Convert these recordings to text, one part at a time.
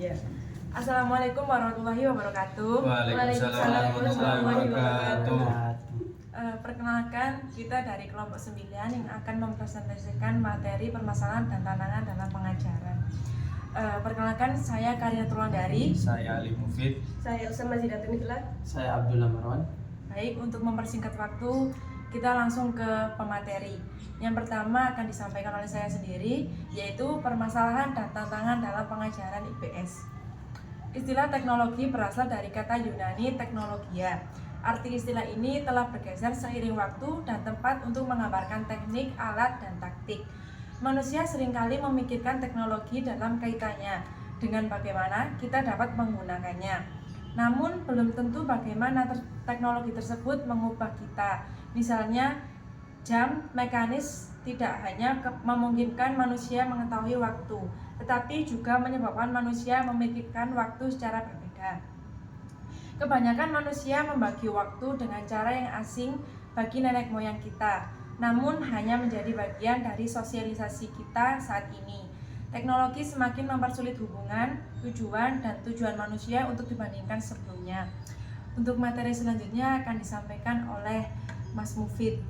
Ya. Assalamualaikum warahmatullahi wabarakatuh. Waalaikumsalam warahmatullahi wabarakatuh. Perkenalkan, kita dari kelompok 9 yang akan mempresentasikan materi permasalahan dan tantangan dalam pengajaran. Perkenalkan, saya Karina Turlandari. Saya Ali Mufid. Saya Elsa Mazidatun Hidlat. Saya Abdullah Marwan. Baik, untuk mempersingkat waktu, kita langsung ke pemateri. Yang pertama akan disampaikan oleh saya sendiri, yaitu permasalahan dan tantangan dalam pengajaran IPS. Istilah teknologi berasal dari kata Yunani teknologia. Arti istilah ini telah bergeser seiring waktu dan tempat untuk menggambarkan teknik, alat, dan taktik. Manusia seringkali memikirkan teknologi dalam kaitannya dengan bagaimana kita dapat menggunakannya. Namun, belum tentu bagaimana teknologi tersebut mengubah kita. Misalnya, jam mekanis tidak hanya memungkinkan manusia mengetahui waktu, tetapi juga menyebabkan manusia memikirkan waktu secara berbeda. Kebanyakan manusia membagi waktu dengan cara yang asing bagi nenek moyang kita, namun hanya menjadi bagian dari sosialisasi kita saat ini. Teknologi semakin mempersulit hubungan, tujuan, dan tujuan manusia untuk dibandingkan sebelumnya. Untuk materi selanjutnya akan disampaikan oleh Mas Mufid.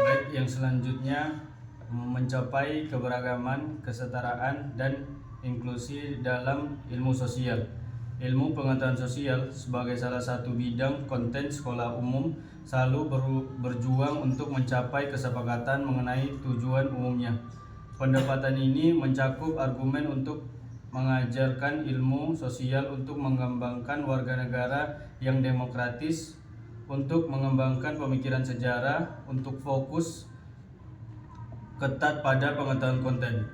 Baik, yang selanjutnya mencapai keberagaman, kesetaraan, dan inklusi dalam ilmu sosial. Ilmu pengetahuan sosial sebagai salah satu bidang konten sekolah umum selalu berjuang untuk mencapai kesepakatan mengenai tujuan umumnya. Pendapatan ini mencakup argumen untuk mengajarkan ilmu sosial untuk mengembangkan warga negara yang demokratis, untuk mengembangkan pemikiran sejarah, untuk fokus ketat pada pengetahuan konten,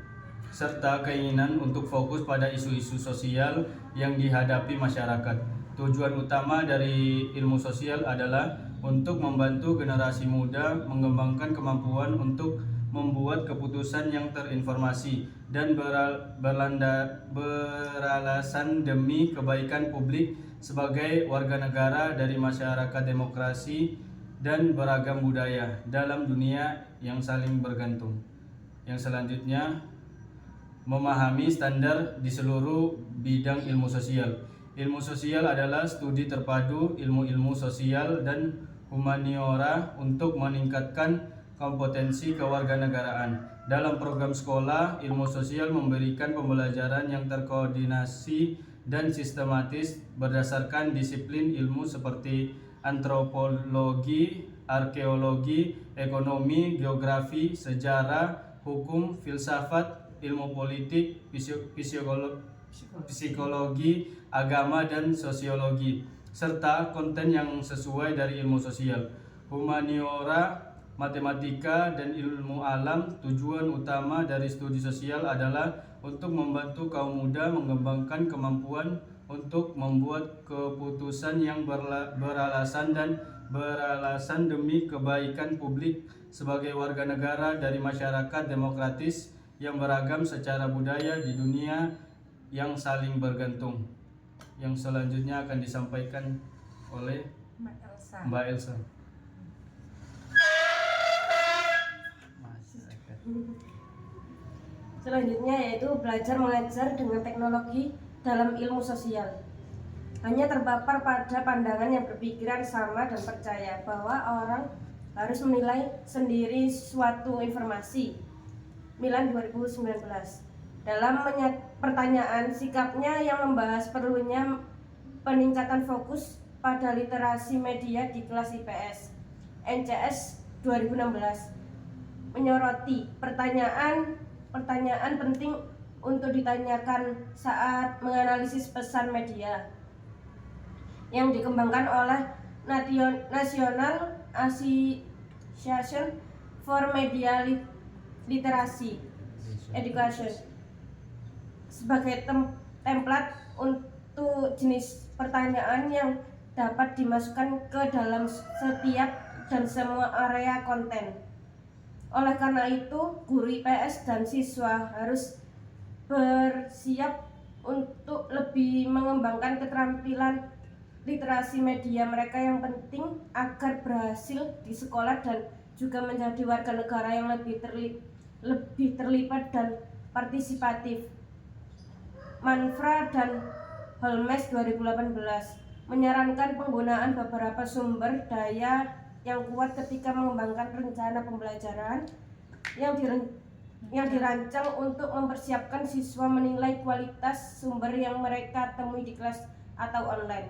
serta keinginan untuk fokus pada isu-isu sosial yang dihadapi masyarakat. Tujuan utama dari ilmu sosial adalah untuk membantu generasi muda mengembangkan kemampuan untuk membuat keputusan yang terinformasi dan beralasan demi kebaikan publik sebagai warga negara dari masyarakat demokrasi dan beragam budaya dalam dunia yang saling bergantung. Yang selanjutnya, memahami standar di seluruh bidang ilmu sosial. Ilmu sosial adalah studi terpadu ilmu-ilmu sosial dan humaniora untuk meningkatkan kompetensi kewarganegaraan. Dalam program sekolah, ilmu sosial memberikan pembelajaran yang terkoordinasi dan sistematis berdasarkan disiplin ilmu seperti antropologi, arkeologi, ekonomi, geografi, sejarah, hukum, filsafat, ilmu politik, psikologi, agama, dan sosiologi, serta konten yang sesuai dari ilmu sosial. Humaniora, matematika, dan ilmu alam. Tujuan utama dari studi sosial adalah untuk membantu kaum muda mengembangkan kemampuan untuk membuat keputusan yang beralasan demi kebaikan publik sebagai warga negara dari masyarakat demokratis yang beragam secara budaya di dunia yang saling bergantung. Yang selanjutnya akan disampaikan oleh Mbak Elsa. Selanjutnya yaitu belajar mengajar dengan teknologi dalam ilmu sosial. Hanya terpapar pada pandangan yang berpikiran sama dan percaya bahwa orang harus menilai sendiri suatu informasi. Milan 2019. Dalam pertanyaan sikapnya yang membahas perlunya peningkatan fokus pada literasi media di kelas IPS, NCS 2016 menyoroti pertanyaan penting untuk ditanyakan saat menganalisis pesan media yang dikembangkan oleh National Association for Media Literacy Education sebagai template untuk jenis pertanyaan yang dapat dimasukkan ke dalam setiap dan semua area konten. Oleh karena itu, guru IPS dan siswa harus bersiap untuk lebih mengembangkan keterampilan literasi media mereka yang penting agar berhasil di sekolah dan juga menjadi warga negara yang lebih terlibat dan partisipatif. Manfra dan Holmes 2018 menyarankan penggunaan beberapa sumber daya yang kuat ketika mengembangkan rencana pembelajaran yang dirancang untuk mempersiapkan siswa menilai kualitas sumber yang mereka temui di kelas atau online.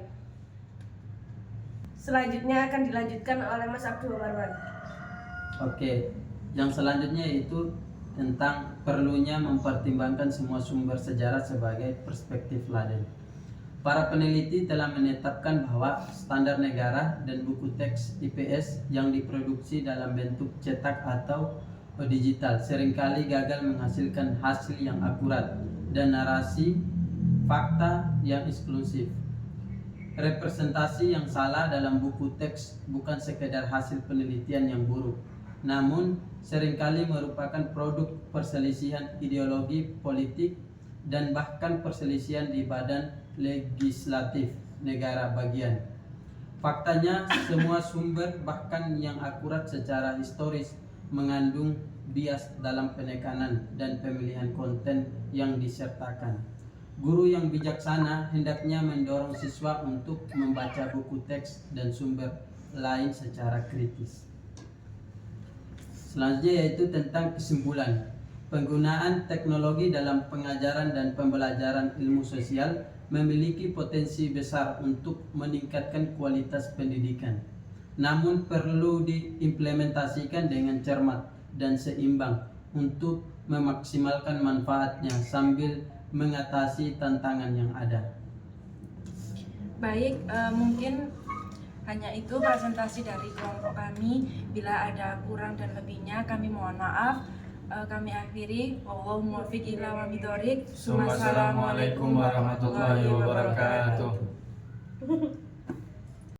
Selanjutnya akan dilanjutkan oleh Mas Abdul Marwan. Oke, yang selanjutnya yaitu tentang perlunya mempertimbangkan semua sumber sejarah sebagai perspektif laden. Para peneliti telah menetapkan bahwa standar negara dan buku teks IPS yang diproduksi dalam bentuk cetak atau digital seringkali gagal menghasilkan hasil yang akurat dan narasi fakta yang eksklusif. Representasi yang salah dalam buku teks bukan sekedar hasil penelitian yang buruk, namun seringkali merupakan produk perselisihan ideologi politik dan bahkan perselisihan di badan legislatif negara bagian. Faktanya, semua sumber bahkan yang akurat secara historis mengandung bias dalam penekanan dan pemilihan konten yang disertakan. Guru yang bijaksana hendaknya mendorong siswa untuk membaca buku teks dan sumber lain secara kritis. Selanjutnya yaitu tentang kesimpulan. Penggunaan teknologi dalam pengajaran dan pembelajaran ilmu sosial memiliki potensi besar untuk meningkatkan kualitas pendidikan. Namun perlu diimplementasikan dengan cermat dan seimbang untuk memaksimalkan manfaatnya sambil mengatasi tantangan yang ada. Baik, mungkin hanya itu presentasi dari kelompok kami. Bila ada kurang dan lebihnya kami mohon maaf. Kami akhiri. Wallahul muwaffiq ila aqwamit thoriq. Assalamualaikum warahmatullahi wabarakatuh.